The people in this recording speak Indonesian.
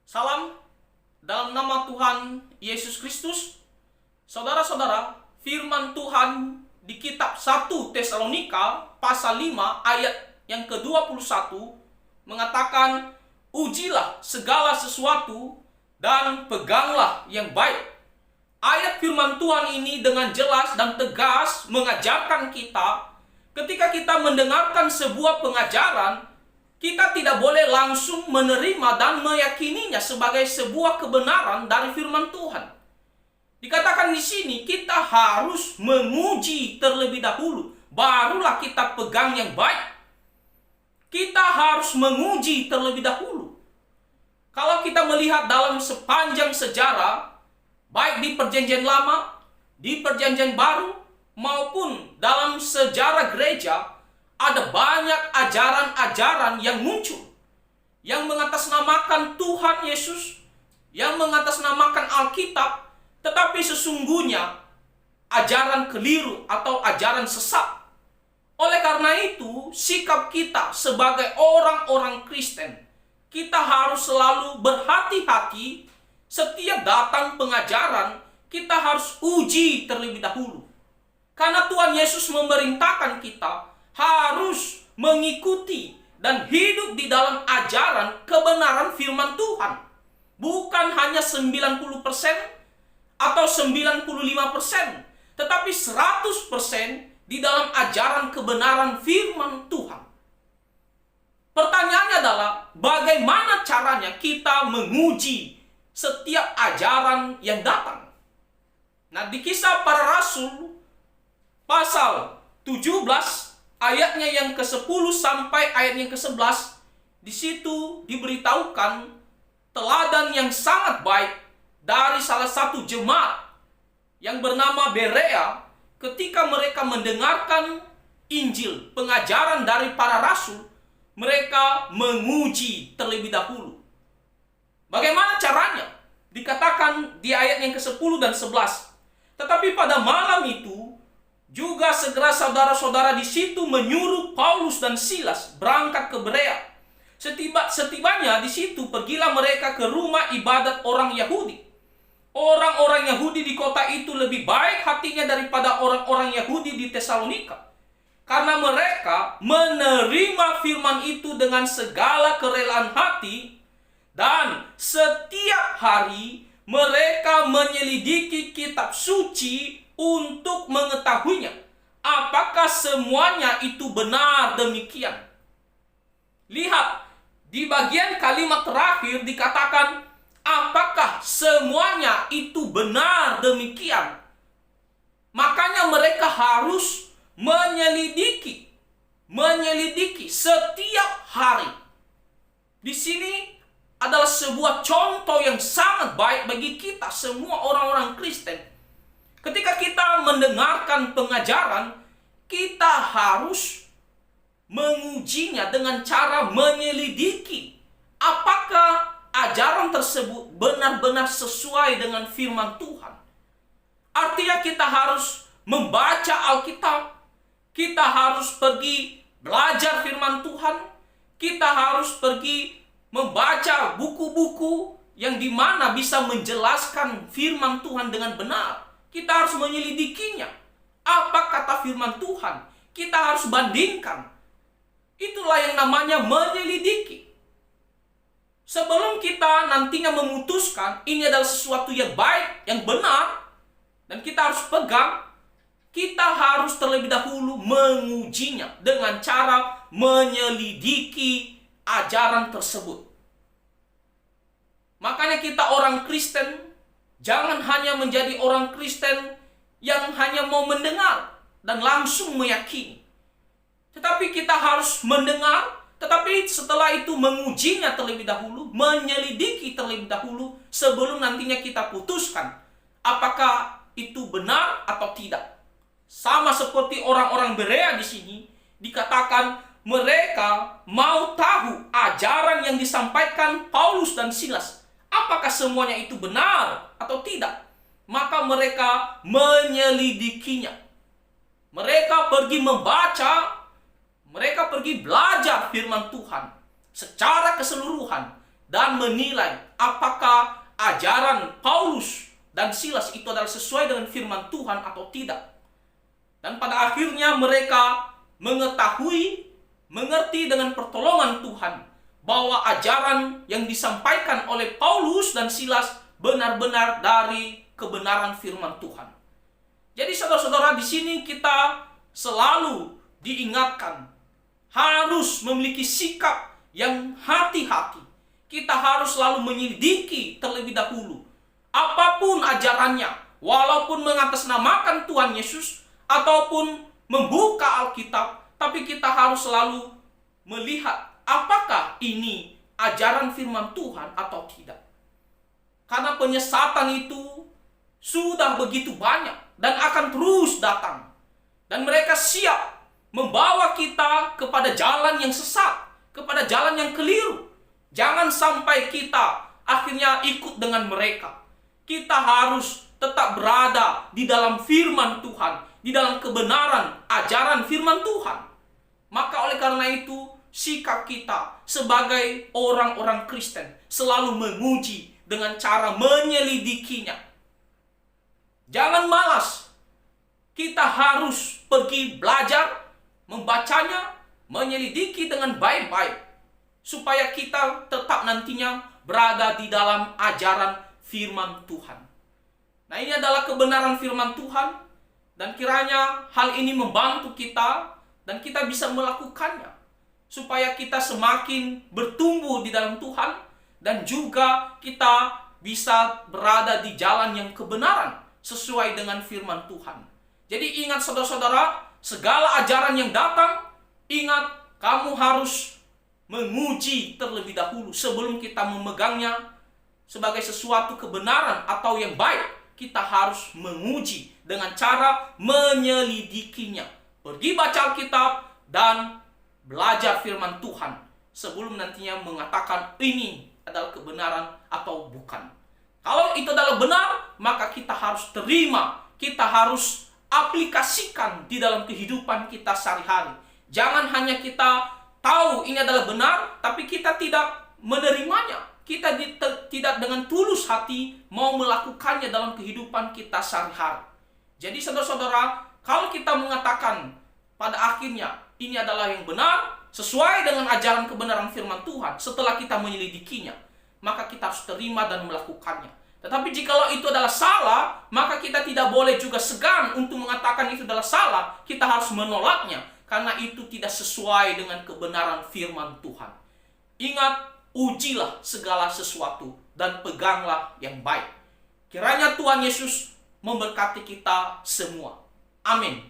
Salam dalam nama Tuhan Yesus Kristus. Saudara-saudara, firman Tuhan di kitab 1 Tesalonika pasal 5 ayat yang ke-21 mengatakan, ujilah segala sesuatu dan peganglah yang baik. Ayat firman Tuhan ini dengan jelas dan tegas mengajarkan kita, ketika kita mendengarkan sebuah pengajaran, kita tidak boleh langsung menerima dan meyakininya sebagai sebuah kebenaran dari firman Tuhan. Dikatakan di sini kita harus menguji terlebih dahulu, barulah kita pegang yang baik. Kita harus menguji terlebih dahulu. Kalau kita melihat dalam sepanjang sejarah, baik di Perjanjian Lama, di Perjanjian Baru, maupun dalam sejarah gereja, ada banyak ajaran-ajaran yang muncul, yang mengatasnamakan Tuhan Yesus, yang mengatasnamakan Alkitab, tetapi sesungguhnya ajaran keliru atau ajaran sesat. Oleh karena itu, sikap kita sebagai orang-orang Kristen, kita harus selalu berhati-hati. Setiap datang pengajaran, kita harus uji terlebih dahulu. Karena Tuhan Yesus memerintahkan kita harus mengikuti dan hidup di dalam ajaran kebenaran firman Tuhan. Bukan hanya 90% atau 95%, tetapi 100% di dalam ajaran kebenaran firman Tuhan. Pertanyaannya adalah, bagaimana caranya kita menguji setiap ajaran yang datang? Nah, di Kisah Para Rasul pasal 17 ayatnya yang ke-10 sampai ayat yang ke-11, di situ diberitahukan teladan yang sangat baik dari salah satu jemaat yang bernama Berea ketika mereka mendengarkan Injil, pengajaran dari para rasul, mereka menguji terlebih dahulu. Bagaimana caranya? Dikatakan di ayat yang ke-10 dan 11. Tetapi pada malam itu juga segera saudara-saudara di situ menyuruh Paulus dan Silas berangkat ke Berea. Setibanya di situ, pergilah mereka ke rumah ibadat orang Yahudi. Orang-orang Yahudi di kota itu lebih baik hatinya daripada orang-orang Yahudi di Tesalonika, karena mereka menerima firman itu dengan segala kerelaan hati, dan setiap hari mereka menyelidiki kitab suci untuk mengetahuinya, apakah semuanya itu benar demikian. Lihat, di bagian kalimat terakhir dikatakan, apakah semuanya itu benar demikian. Makanya mereka harus menyelidiki setiap hari. Di sini adalah sebuah contoh yang sangat baik bagi kita semua orang-orang Kristen. Ketika kita mendengarkan pengajaran, kita harus mengujinya dengan cara menyelidiki apakah ajaran tersebut benar-benar sesuai dengan firman Tuhan. Artinya kita harus membaca Alkitab, kita harus pergi belajar firman Tuhan, kita harus pergi membaca buku-buku yang dimana bisa menjelaskan firman Tuhan dengan benar. Kita harus menyelidikinya. Apa kata firman Tuhan? Kita harus bandingkan. Itulah yang namanya menyelidiki. Sebelum kita nantinya memutuskan ini adalah sesuatu yang baik, yang benar, dan kita harus pegang, kita harus terlebih dahulu mengujinya dengan cara menyelidiki ajaran tersebut. Makanya kita orang Kristen, jangan hanya menjadi orang Kristen yang hanya mau mendengar dan langsung meyakini. Tetapi kita harus mendengar, tetapi setelah itu mengujinya terlebih dahulu, menyelidiki terlebih dahulu, sebelum nantinya kita putuskan apakah itu benar atau tidak. Sama seperti orang-orang Berea di sini, dikatakan mereka mau tahu ajaran yang disampaikan Paulus dan Silas, apakah semuanya itu benar atau tidak. Maka mereka menyelidikinya. Mereka pergi membaca, mereka pergi belajar firman Tuhan secara keseluruhan. dan menilai apakah ajaran Paulus dan Silas itu adalah sesuai dengan firman Tuhan atau tidak. Dan pada akhirnya mereka mengetahui, mengerti dengan pertolongan Tuhan bahwa ajaran yang disampaikan oleh Paulus dan Silas benar-benar dari kebenaran firman Tuhan. Jadi saudara-saudara, di sini kita selalu diingatkan harus memiliki sikap yang hati-hati. Kita harus selalu menyelidiki terlebih dahulu apapun ajarannya, walaupun mengatasnamakan Tuhan Yesus ataupun membuka Alkitab, tapi kita harus selalu melihat apakah ini ajaran firman Tuhan atau tidak. Karena penyesatan itu sudah begitu banyak dan akan terus datang. Dan mereka siap membawa kita kepada jalan yang sesat, kepada jalan yang keliru. Jangan sampai kita akhirnya ikut dengan mereka. Kita harus tetap berada di dalam firman Tuhan, di dalam kebenaran ajaran firman Tuhan. Maka oleh karena itu, sikap kita sebagai orang-orang Kristen selalu menguji dengan cara menyelidikinya. Jangan malas. Kita harus pergi belajar, membacanya, menyelidiki dengan baik-baik, supaya kita tetap nantinya berada di dalam ajaran firman Tuhan. Nah, ini adalah kebenaran firman Tuhan, dan kiranya hal ini membantu kita dan kita bisa melakukannya, supaya kita semakin bertumbuh di dalam Tuhan dan juga kita bisa berada di jalan yang kebenaran sesuai dengan firman Tuhan. Jadi ingat saudara-saudara, segala ajaran yang datang, ingat kamu harus menguji terlebih dahulu sebelum kita memegangnya sebagai sesuatu kebenaran atau yang baik. Kita harus menguji dengan cara menyelidikinya. Pergi baca Alkitab dan belajar firman Tuhan sebelum nantinya mengatakan ini adalah kebenaran atau bukan. Kalau itu adalah benar, maka kita harus terima, kita harus aplikasikan di dalam kehidupan kita sehari-hari. Jangan hanya kita tahu ini adalah benar, tapi kita tidak menerimanya. Kita tidak dengan tulus hati mau melakukannya dalam kehidupan kita sehari-hari. Jadi saudara-saudara, kalau kita mengatakan pada akhirnya ini adalah yang benar, sesuai dengan ajaran kebenaran firman Tuhan, setelah kita menyelidikinya, maka kita harus terima dan melakukannya. Tetapi jikalau itu adalah salah, maka kita tidak boleh juga segan untuk mengatakan itu adalah salah. Kita harus menolaknya, karena itu tidak sesuai dengan kebenaran firman Tuhan. Ingat, ujilah segala sesuatu dan peganglah yang baik. Kiranya Tuhan Yesus memberkati kita semua. Amin.